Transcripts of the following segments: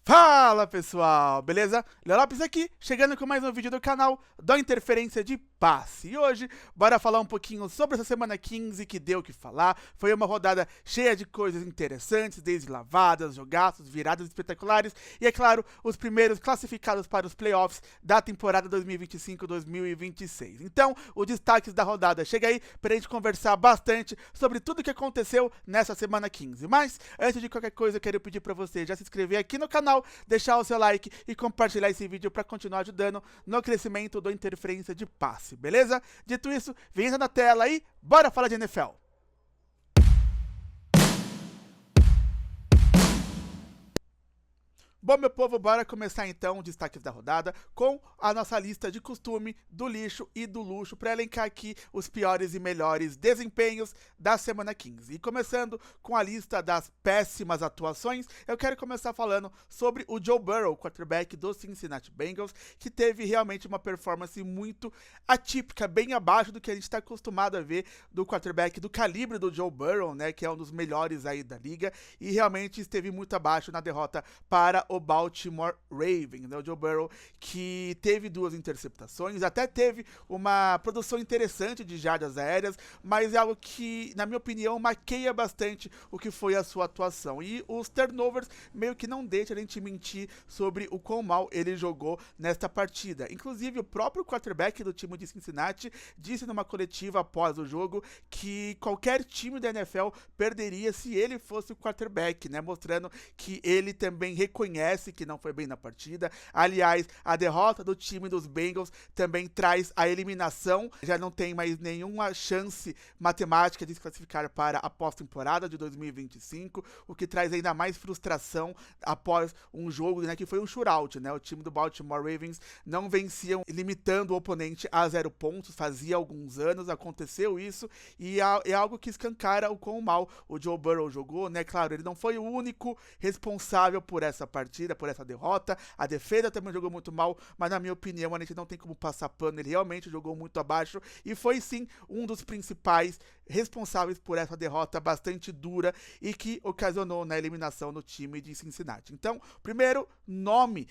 Fala pessoal, beleza? Léo Lopes aqui, chegando com mais um vídeo do canal da Interferência de Passe. E hoje, bora falar um pouquinho sobre essa semana 15 que deu o que falar. Foi uma rodada cheia de coisas interessantes, desde lavadas, jogaços, viradas espetaculares e, é claro, os primeiros classificados para os playoffs da temporada 2025-2026. Então, os destaques da rodada. Chega aí pra gente conversar bastante sobre tudo o que aconteceu nessa semana 15. Mas, antes de qualquer coisa, eu quero pedir pra você já se inscrever aqui no canal, deixar o seu like e compartilhar esse vídeo para continuar ajudando no crescimento do Interferência de Passe, beleza? Dito isso, vem na tela aí, bora falar de NFL! Bom, meu povo, bora começar então os destaques da rodada com a nossa lista de costume do lixo e do luxo para elencar aqui os piores e melhores desempenhos da semana 15. E começando com a lista das péssimas atuações, eu quero começar falando sobre o Joe Burrow, quarterback do Cincinnati Bengals, que teve realmente uma performance muito atípica, bem abaixo do que a gente está acostumado a ver do quarterback do calibre do Joe Burrow, né, que é um dos melhores aí da liga, e realmente esteve muito abaixo na derrota para o Baltimore Ravens, né? O Joe Burrow, que teve 2 interceptações, até teve uma produção interessante de jardas aéreas, mas é algo que, na minha opinião, maqueia bastante o que foi a sua atuação. E os turnovers meio que não deixam a gente mentir sobre o quão mal ele jogou nesta partida. Inclusive, o próprio quarterback do time de Cincinnati disse numa coletiva após o jogo que qualquer time da NFL perderia se ele fosse o quarterback, né? Mostrando que ele também reconhece que não foi bem na partida. Aliás, a derrota do time dos Bengals também traz a eliminação. Já não tem mais nenhuma chance matemática de se classificar para a pós-temporada de 2025, o que traz ainda mais frustração após um jogo, né, que foi um shootout, né? O time do Baltimore Ravens não venciam limitando o oponente a 0 pontos, fazia alguns anos, aconteceu isso, e é algo que escancara o quão mal o Joe Burrow jogou, né? Claro, ele não foi o único responsável por essa partida, por essa derrota, a defesa também jogou muito mal, mas na minha opinião a gente não tem como passar pano, ele realmente jogou muito abaixo e foi sim um dos principais responsáveis por essa derrota bastante dura e que ocasionou na eliminação do time de Cincinnati. Então, o primeiro nome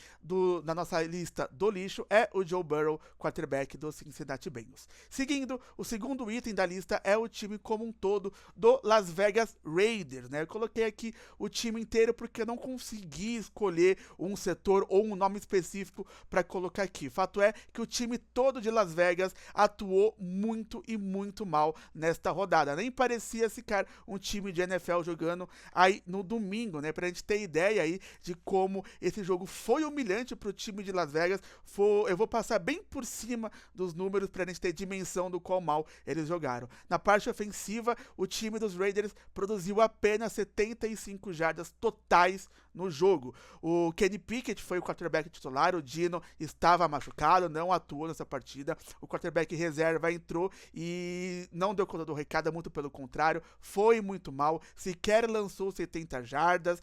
na nossa lista do lixo é o Joe Burrow, quarterback do Cincinnati Bengals. Seguindo, o segundo item da lista é o time como um todo do Las Vegas Raiders, né? Eu coloquei aqui o time inteiro porque eu não consegui escolher um setor ou um nome específico para colocar aqui. Fato é que o time todo de Las Vegas atuou muito e muito mal nesta rodada. Nem parecia ficar um time de NFL jogando aí no domingo, né? Pra gente ter ideia aí de como esse jogo foi humilhante pro time de Las Vegas. Eu vou passar bem por cima dos números pra gente ter dimensão do qual mal eles jogaram. Na parte ofensiva, o time dos Raiders produziu apenas 75 jardas totais no jogo. O Kenny Pickett foi o quarterback titular, o Dino estava machucado, não atuou nessa partida. O quarterback reserva entrou e não deu conta do recado, muito pelo contrário, foi muito mal, sequer lançou 70 jardas,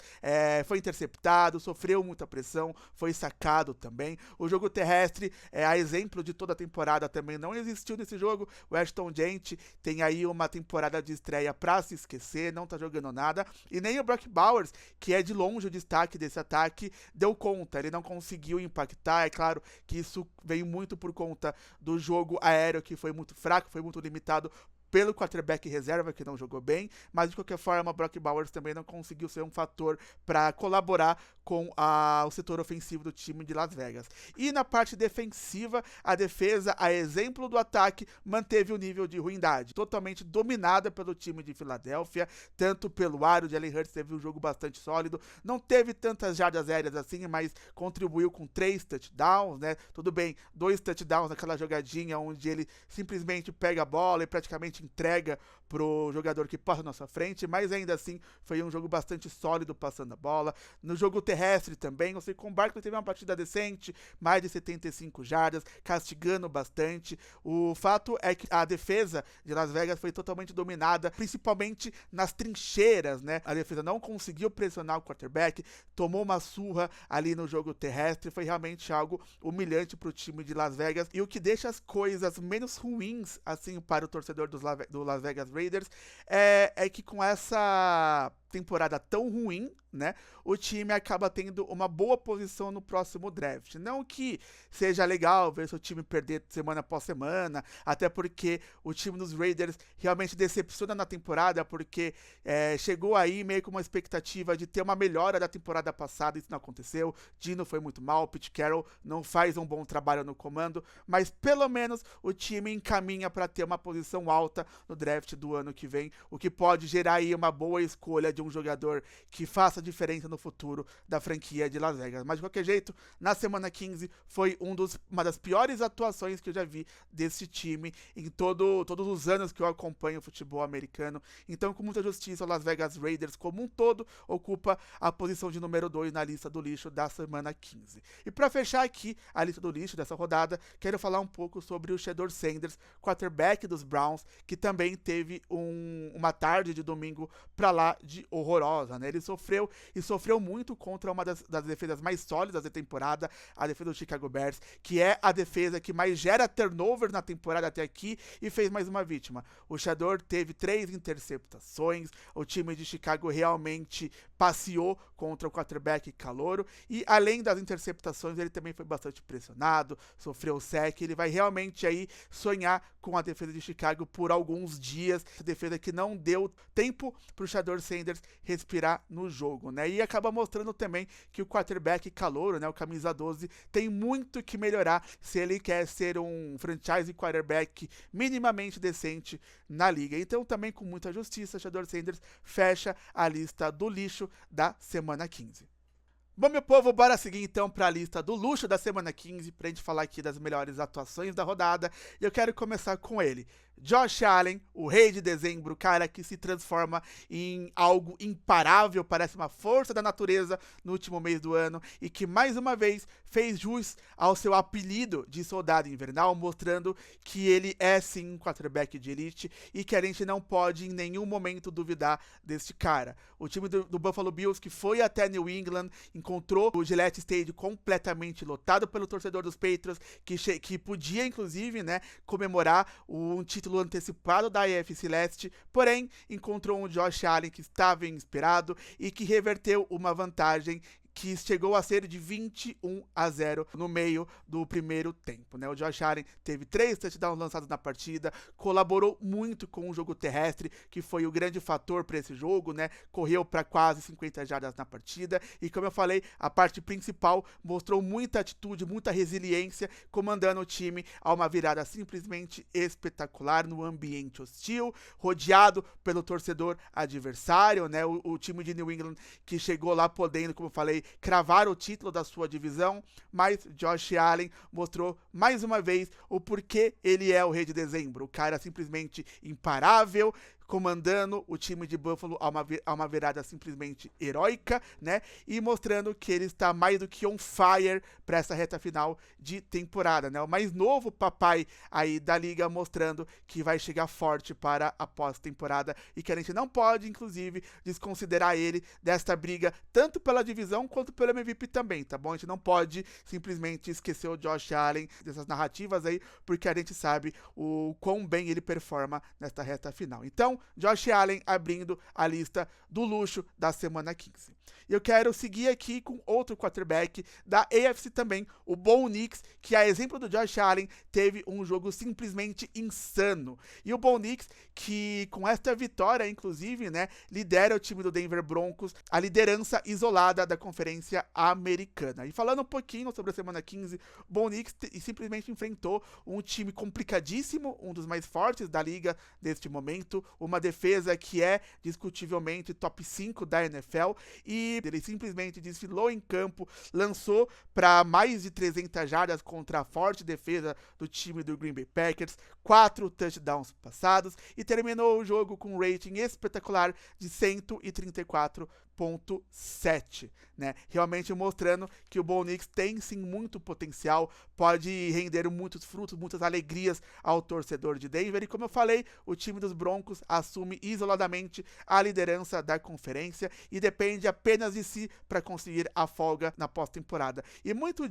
foi interceptado, sofreu muita pressão, foi sacado também. O jogo terrestre, a exemplo de toda a temporada, também não existiu nesse jogo. O Ashton Jeanty tem aí uma temporada de estreia pra se esquecer, não tá jogando nada, e nem o Brock Bowers, que é de longe o destaque desse ataque, deu conta, ele não conseguiu impactar. É claro que isso veio muito por conta do jogo aéreo, que foi muito fraco, foi muito limitado pelo quarterback reserva, que não jogou bem, mas de qualquer forma, Brock Bowers também não conseguiu ser um fator para colaborar com o setor ofensivo do time de Las Vegas. E na parte defensiva, a defesa, a exemplo do ataque, manteve o nível de ruindade, totalmente dominada pelo time de Filadélfia, tanto pelo ar. O Jalen Hurts teve um jogo bastante sólido, não teve tantas jardas aéreas assim, mas contribuiu com 3 touchdowns, né? Tudo bem, 2 touchdowns naquela jogadinha onde ele simplesmente pega a bola e praticamente entrega pro jogador que passa na sua frente, mas ainda assim foi um jogo bastante sólido passando a bola. No jogo terrestre também, o Saquon Barkley teve uma partida decente, mais de 75 jardas, castigando bastante. O fato é que a defesa de Las Vegas foi totalmente dominada, principalmente nas trincheiras, né? A defesa não conseguiu pressionar o quarterback, tomou uma surra ali no jogo terrestre, foi realmente algo humilhante pro time de Las Vegas, e o que deixa as coisas menos ruins, assim, para o torcedor do Las Vegas Raiders, é que com essa temporada tão ruim, né, o time acaba tendo uma boa posição no próximo draft. Não que seja legal ver seu time perder semana após semana, até porque o time dos Raiders realmente decepciona na temporada, porque chegou aí meio com uma expectativa de ter uma melhora da temporada passada, isso não aconteceu. Dino foi muito mal, Pete Carroll não faz um bom trabalho no comando, mas pelo menos o time encaminha para ter uma posição alta no draft do ano que vem, o que pode gerar aí uma boa escolha de um jogador que faça diferença no futuro da franquia de Las Vegas. Mas de qualquer jeito, na semana 15 foi uma das piores atuações que eu já vi desse time em todos os anos que eu acompanho o futebol americano. Então, com muita justiça, o Las Vegas Raiders como um todo ocupa a posição de número 2 na lista do lixo da semana 15. E para fechar aqui a lista do lixo dessa rodada, quero falar um pouco sobre o Shedeur Sanders, quarterback dos Browns, que também teve uma tarde de domingo pra lá de horrorosa, né? Ele sofreu muito contra uma das defesas mais sólidas da temporada, a defesa do Chicago Bears, que é a defesa que mais gera turnover na temporada até aqui, e fez mais uma vítima. O Shedeur teve 3 interceptações, o time de Chicago realmente passeou contra o quarterback calouro, e além das interceptações, ele também foi bastante pressionado, sofreu sec, ele vai realmente aí sonhar com a defesa de Chicago por alguns dias, a defesa que não deu tempo pro Shedeur Sanders respirar no jogo, né? E acaba mostrando também que o quarterback calouro, né, o camisa 12, tem muito que melhorar se ele quer ser um franchise quarterback minimamente decente na liga. Então, também com muita justiça, Shedeur Sanders fecha a lista do lixo da semana 15. Bom, meu povo, bora seguir então para a lista do luxo da semana 15, pra gente falar aqui das melhores atuações da rodada. E eu quero começar com ele, Josh Allen, o rei de dezembro, o cara que se transforma em algo imparável, parece uma força da natureza no último mês do ano, e que mais uma vez fez jus ao seu apelido de soldado invernal, mostrando que ele é sim um quarterback de elite e que a gente não pode em nenhum momento duvidar deste cara. O time do Buffalo Bills, que foi até New England, encontrou o Gillette Stadium completamente lotado pelo torcedor dos Patriots, que podia inclusive, né, comemorar um título antecipado da AFC Leste, porém encontrou um Josh Allen que estava inspirado e que reverteu uma vantagem que chegou a ser de 21-0 no meio do primeiro tempo, né? O Josh Allen teve 3 touchdowns lançados na partida, colaborou muito com o jogo terrestre, que foi o grande fator para esse jogo, né? Correu para quase 50 jardas na partida e, como eu falei, a parte principal mostrou muita atitude, muita resiliência, comandando o time a uma virada simplesmente espetacular no ambiente hostil, rodeado pelo torcedor adversário, né? O time de New England que chegou lá podendo, como eu falei, cravar o título da sua divisão, mas Josh Allen mostrou mais uma vez o porquê ele é o rei de dezembro, o cara simplesmente imparável, comandando o time de Buffalo a uma virada simplesmente heróica, né? E mostrando que ele está mais do que on fire para essa reta final de temporada, né? O mais novo papai aí da liga, mostrando que vai chegar forte para a pós-temporada e que a gente não pode, inclusive, desconsiderar ele desta briga, tanto pela divisão quanto pelo MVP também, tá bom? A gente não pode simplesmente esquecer o Josh Allen dessas narrativas aí, porque a gente sabe o quão bem ele performa nesta reta final. Então, Josh Allen abrindo a lista do luxo da semana 15. E eu quero seguir aqui com outro quarterback da AFC também, o Bo Nix, que a exemplo do Josh Allen teve um jogo simplesmente insano. E o Bo Nix, que com esta vitória, inclusive, né, lidera o time do Denver Broncos, a liderança isolada da Conferência Americana. E falando um pouquinho sobre a semana 15, o Bo Nix simplesmente enfrentou um time complicadíssimo, um dos mais fortes da liga neste momento, uma defesa que é discutivelmente top 5 da NFL, e ele simplesmente desfilou em campo, lançou para mais de 300 jardas contra a forte defesa do time do Green Bay Packers, 4 touchdowns passados e terminou o jogo com um rating espetacular de 134.7. né? Realmente mostrando que o Bo Nix tem sim muito potencial, pode render muitos frutos, muitas alegrias ao torcedor de Denver. E como eu falei, o time dos Broncos assume isoladamente a liderança da conferência e depende apenas de si para conseguir a folga na pós-temporada. E muito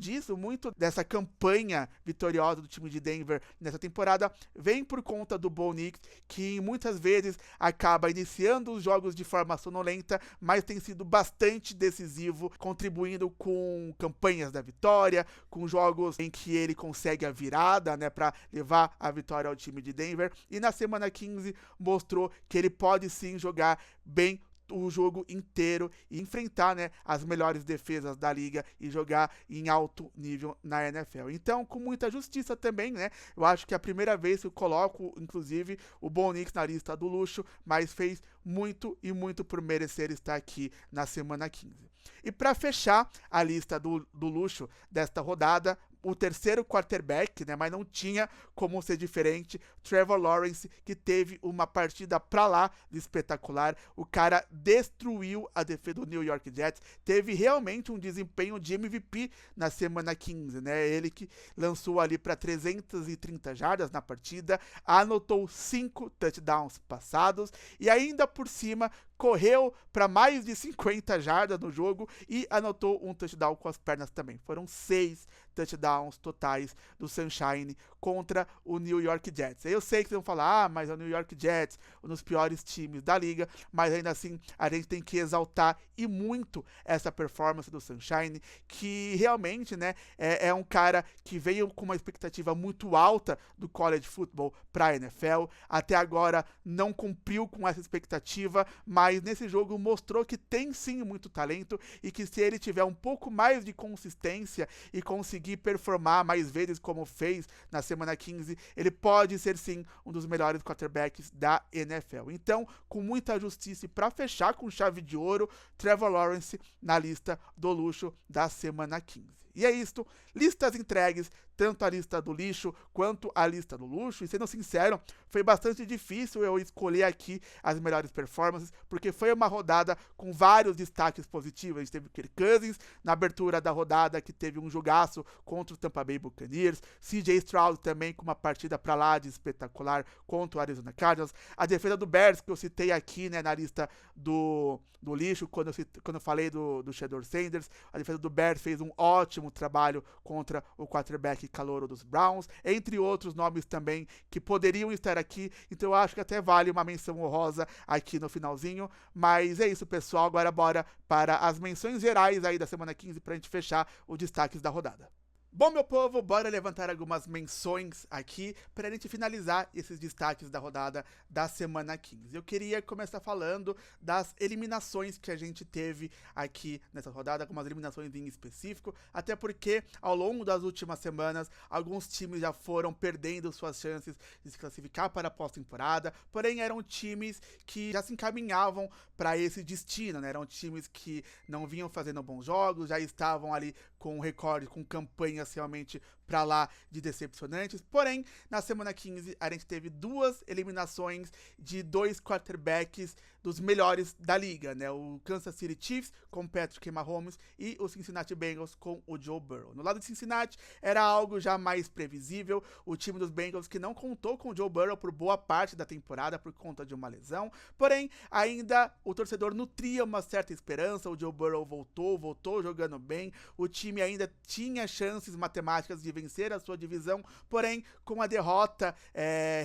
dessa campanha vitoriosa do time de Denver nessa temporada vem por conta do Bo Nix, que muitas vezes acaba iniciando os jogos de forma sonolenta, mas tem sido bastante decisivo, contribuindo com campanhas da vitória, com jogos em que ele consegue a virada, né, para levar a vitória ao time de Denver. E na semana 15 mostrou que ele pode sim jogar bem o jogo inteiro e enfrentar, né, as melhores defesas da liga e jogar em alto nível na NFL. Então, com muita justiça também, né, eu acho que é a primeira vez que eu coloco, inclusive, o Bo Nix na lista do luxo, mas fez muito e muito por merecer estar aqui na semana 15. E para fechar a lista do luxo desta rodada, o terceiro quarterback, né, mas não tinha como ser diferente, Trevor Lawrence, que teve uma partida pra lá de espetacular. O cara destruiu a defesa do New York Jets, teve realmente um desempenho de MVP na semana 15, né? Ele que lançou ali para 330 jardas na partida, anotou 5 touchdowns passados e ainda por cima correu para mais de 50 jardas no jogo e anotou um touchdown com as pernas também. Foram 6 touchdowns totais do Sunshine contra o New York Jets. Eu sei que vocês vão falar, mas é o New York Jets, um dos piores times da liga, mas ainda assim a gente tem que exaltar e muito essa performance do Sunshine, que realmente, né, é um cara que veio com uma expectativa muito alta do college football para a NFL, até agora não cumpriu com essa expectativa, mas nesse jogo mostrou que tem sim muito talento e que se ele tiver um pouco mais de consistência e conseguir performar mais vezes como fez na semana 15, ele pode ser sim um dos melhores quarterbacks da NFL. Então, com muita justiça e para fechar com chave de ouro, Trevor Lawrence na lista do luxo da semana 15. E é isto, listas entregues, tanto a lista do lixo quanto a lista do luxo. E sendo sincero, foi bastante difícil eu escolher aqui as melhores performances, porque foi uma rodada com vários destaques positivos. A gente teve o Kirk Cousins na abertura da rodada, que teve um jogaço contra o Tampa Bay Buccaneers, CJ Stroud também com uma partida pra lá de espetacular contra o Arizona Cardinals, a defesa do Bears, que eu citei aqui, né, na lista do lixo, quando eu falei do Shedeur Sanders, a defesa do Bears fez um ótimo trabalho contra o quarterback calouro dos Browns, entre outros nomes também que poderiam estar aqui, então eu acho que até vale uma menção honrosa aqui no finalzinho, mas é isso, pessoal, agora bora para as menções gerais aí da semana 15 pra gente fechar os destaques da rodada. Bom, meu povo, bora levantar algumas menções aqui para a gente finalizar esses destaques da rodada da semana 15. Eu queria começar falando das eliminações que a gente teve aqui nessa rodada, algumas eliminações em específico, até porque ao longo das últimas semanas, alguns times já foram perdendo suas chances de se classificar para a pós-temporada, porém eram times que já se encaminhavam para esse destino, né? Eram times que não vinham fazendo bons jogos, já estavam ali com recorde, com campanhas realmente pra lá de decepcionantes. Porém, na semana 15, a gente teve 2 eliminações de 2 quarterbacks dos melhores da liga, né? O Kansas City Chiefs com Patrick Mahomes e o Cincinnati Bengals com o Joe Burrow. No lado de Cincinnati, era algo já mais previsível. O time dos Bengals que não contou com o Joe Burrow por boa parte da temporada por conta de uma lesão. Porém, ainda o torcedor nutria uma certa esperança. O Joe Burrow voltou jogando bem. O time ainda tinha chances matemáticas de vencer a sua divisão, porém, com a derrota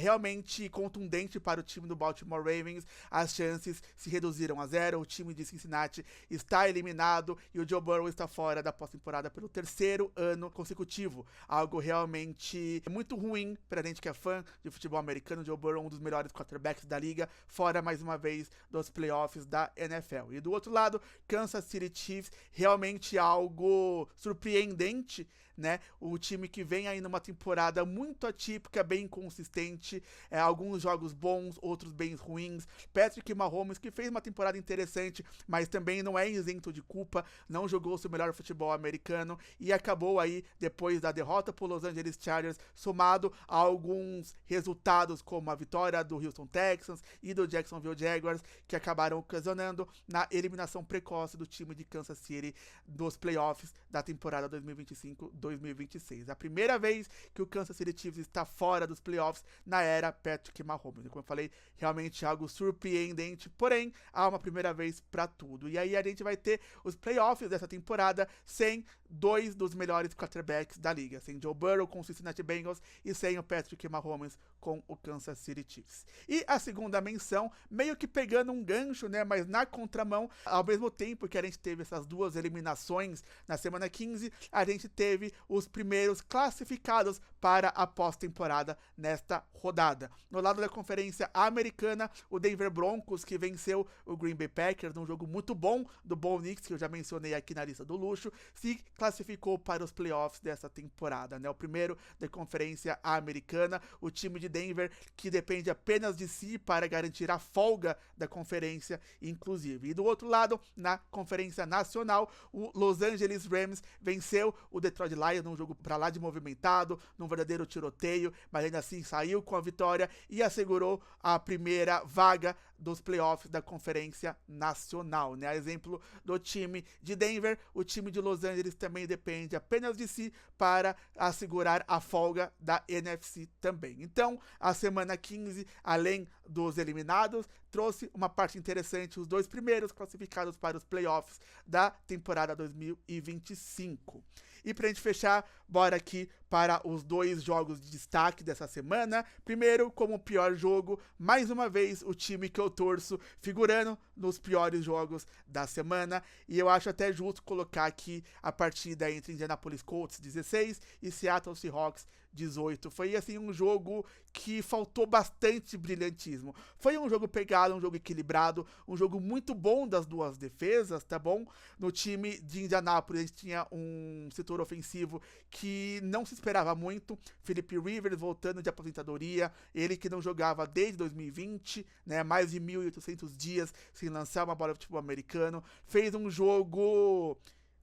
realmente contundente para o time do Baltimore Ravens, as chances se reduziram a 0, o time de Cincinnati está eliminado e o Joe Burrow está fora da pós-temporada pelo 3º ano consecutivo, algo realmente muito ruim para a gente que é fã de futebol americano. O Joe Burrow, um dos melhores quarterbacks da liga, fora mais uma vez dos playoffs da NFL. E do outro lado, Kansas City Chiefs, realmente algo surpreendente, né? O time time que vem aí numa temporada muito atípica, bem inconsistente, alguns jogos bons, outros bem ruins. Patrick Mahomes, que fez uma temporada interessante, mas também não é isento de culpa, não jogou seu melhor futebol americano e acabou aí, depois da derrota pro Los Angeles Chargers, somado a alguns resultados como a vitória do Houston Texans e do Jacksonville Jaguars, que acabaram ocasionando na eliminação precoce do time de Kansas City dos playoffs da temporada 2025-2026. A primeira vez que o Kansas City Chiefs está fora dos playoffs na era Patrick Mahomes. Como eu falei, realmente algo surpreendente, porém, há uma primeira vez para tudo. E aí a gente vai ter os playoffs dessa temporada sem dois dos melhores quarterbacks da liga, sem Joe Burrow com o Cincinnati Bengals e sem o Patrick Mahomes com o Kansas City Chiefs. E a segunda menção, meio que pegando um gancho, né, mas na contramão, ao mesmo tempo que a gente teve essas duas eliminações na semana 15, a gente teve os primeiros classificados para a pós-temporada nesta rodada. No lado da Conferência Americana, o Denver Broncos, que venceu o Green Bay Packers num jogo muito bom do Bo Nix, que eu já mencionei aqui na lista do luxo, se classificou para os playoffs dessa temporada, né? O primeiro da Conferência Americana, o time de Denver, que depende apenas de si para garantir a folga da conferência, inclusive. E do outro lado, na Conferência Nacional, o Los Angeles Rams venceu o Detroit Lions num jogo pra lá de movimentado, num verdadeiro tiroteio, mas ainda assim saiu com a vitória e assegurou a primeira vaga dos playoffs da Conferência Nacional, né? A exemplo do time de Denver, o time de Los Angeles também depende apenas de si para assegurar a folga da NFC também. Então, a semana 15, além dos eliminados, trouxe uma parte interessante, os dois primeiros classificados para os playoffs da temporada 2025. E pra gente fechar, bora aqui para os dois jogos de destaque dessa semana. Primeiro, como o pior jogo, mais uma vez o time que eu torço figurando nos piores jogos da semana. E eu acho até justo colocar aqui a partida entre Indianapolis Colts 16 e Seattle Seahawks 18. Foi assim um jogo que faltou bastante brilhantismo. Foi um jogo pegado, um jogo equilibrado, um jogo muito bom das duas defesas, tá bom? No time de Indianapolis a gente tinha um setor ofensivo que não se esperava muito. Philip Rivers voltando de aposentadoria, ele que não jogava desde 2020, né? Mais de 1.800 dias sem lançar uma bola de futebol americano. Fez um jogo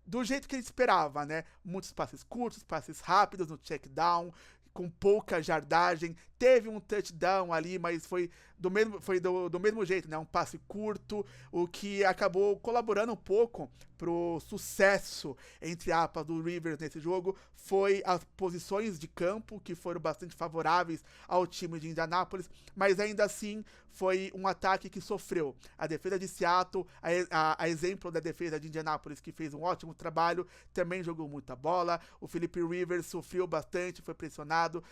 do jeito que ele esperava, né? Muitos passes curtos, passes rápidos no check down, com pouca jardagem. Teve um touchdown ali, mas foi do mesmo jeito, né? Um passe curto, o que acabou colaborando um pouco pro sucesso, entre aspas, do Rivers nesse jogo, foi as posições de campo, que foram bastante favoráveis ao time de Indianapolis, mas ainda assim foi um ataque que sofreu. A defesa de Seattle, a exemplo da defesa de Indianapolis, que fez um ótimo trabalho, também jogou muita bola. O Philip Rivers sofreu bastante, foi pressionado,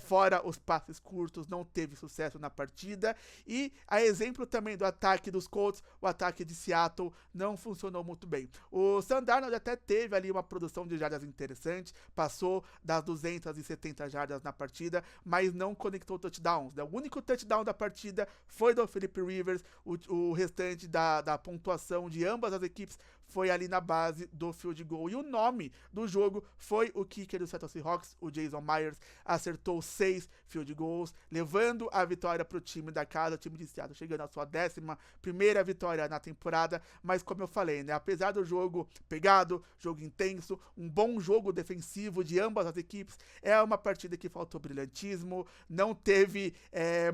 fora os passes curtos, não teve sucesso na partida. E a exemplo também do ataque dos Colts, o ataque de Seattle não funcionou muito bem. O Sam Darnold até teve ali uma produção de jardas interessante, passou das 270 jardas na partida, mas não conectou touchdowns, né? O único touchdown da partida foi do Philip Rivers, o restante da pontuação de ambas as equipes foi ali na base do field goal. E o nome do jogo foi o kicker do Seattle Seahawks, o Jason Myers, acertou 6 field goals, levando a vitória para o time da casa, o time de Seattle chegando à sua 11ª vitória na temporada. Mas como eu falei, né, apesar do jogo pegado, jogo intenso, um bom jogo defensivo de ambas as equipes, é uma partida que faltou brilhantismo, não teve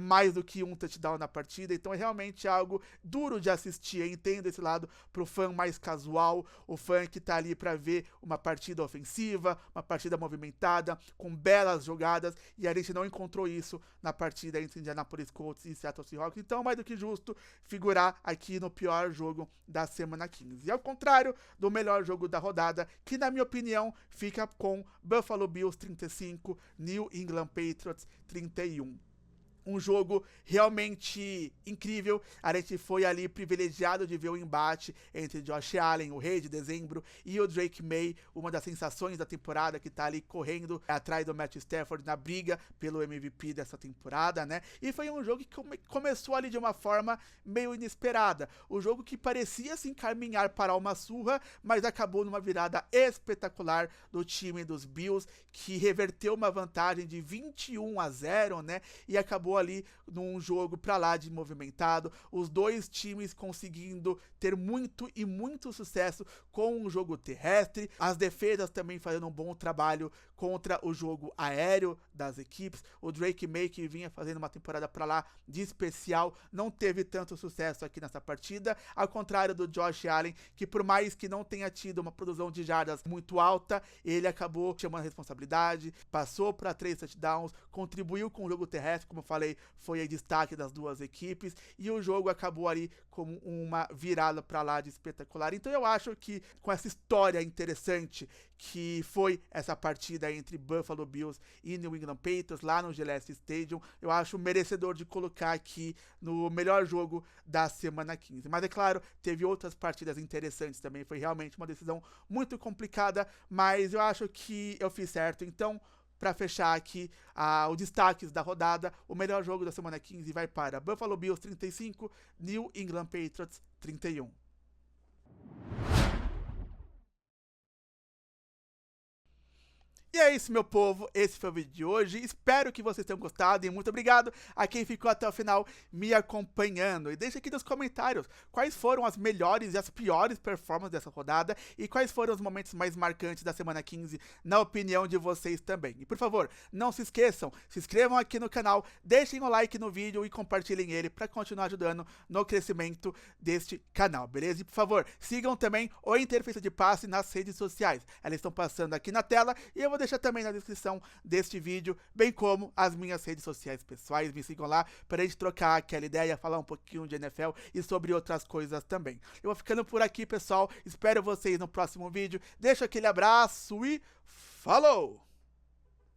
mais do que um touchdown na partida, então é realmente algo duro de assistir. Eu entendo esse lado pro fã mais casual, o fã que tá ali para ver uma partida ofensiva, uma partida movimentada, com belas jogadas, e a gente não encontrou isso na partida entre Indianapolis Colts e Seattle Seahawks, então mais do que justo figurar aqui no pior jogo da semana 15. E ao contrário do melhor jogo da rodada, que na minha opinião fica com Buffalo Bills 35, New England Patriots 31. um jogo realmente incrível. A gente foi ali privilegiado de ver o embate entre Josh Allen, o rei de dezembro, e o Drake May, uma das sensações da temporada, que tá ali correndo atrás do Matt Stafford na briga pelo MVP dessa temporada, né? E foi um jogo que começou ali de uma forma meio inesperada. O jogo que parecia se encaminhar para uma surra, mas acabou numa virada espetacular do time dos Bills, que reverteu uma vantagem de 21-0, né? E acabou ali num jogo pra lá de movimentado, os dois times conseguindo ter muito sucesso com o jogo terrestre, as defesas também fazendo um bom trabalho contra o jogo aéreo das equipes. O Drake May, que vinha fazendo uma temporada pra lá de especial, não teve tanto sucesso aqui nessa partida, ao contrário do Josh Allen, que por mais que não tenha tido uma produção de jardas muito alta, ele acabou chamando a responsabilidade, passou para 3 touchdowns, contribuiu com o jogo terrestre, como eu falei, foi o destaque das duas equipes, e o jogo acabou ali como uma virada para lá de espetacular. Então eu acho que com essa história interessante que foi essa partida entre Buffalo Bills e New England Patriots lá no Gillette Stadium, eu acho merecedor de colocar aqui no melhor jogo da semana 15. Mas é claro, teve outras partidas interessantes também, foi realmente uma decisão muito complicada, mas eu acho que eu fiz certo. Então, para fechar aqui os destaques da rodada, o melhor jogo da semana 15 vai para Buffalo Bills 35, New England Patriots 31. E é isso, meu povo, esse foi o vídeo de hoje, espero que vocês tenham gostado e muito obrigado a quem ficou até o final me acompanhando. E deixa aqui nos comentários quais foram as melhores e as piores performances dessa rodada e quais foram os momentos mais marcantes da semana 15, na opinião de vocês também. E por favor, não se esqueçam, se inscrevam aqui no canal, deixem o like no vídeo e compartilhem ele para continuar ajudando no crescimento deste canal, beleza? E por favor, sigam também o Interface de Passe nas redes sociais, elas estão passando aqui na tela e eu vou deixar também na descrição deste vídeo, bem como as minhas redes sociais pessoais. Me sigam lá para a gente trocar aquela ideia, falar um pouquinho de NFL e sobre outras coisas também. Eu vou ficando por aqui, pessoal. Espero vocês no próximo vídeo. Deixo aquele abraço e falou!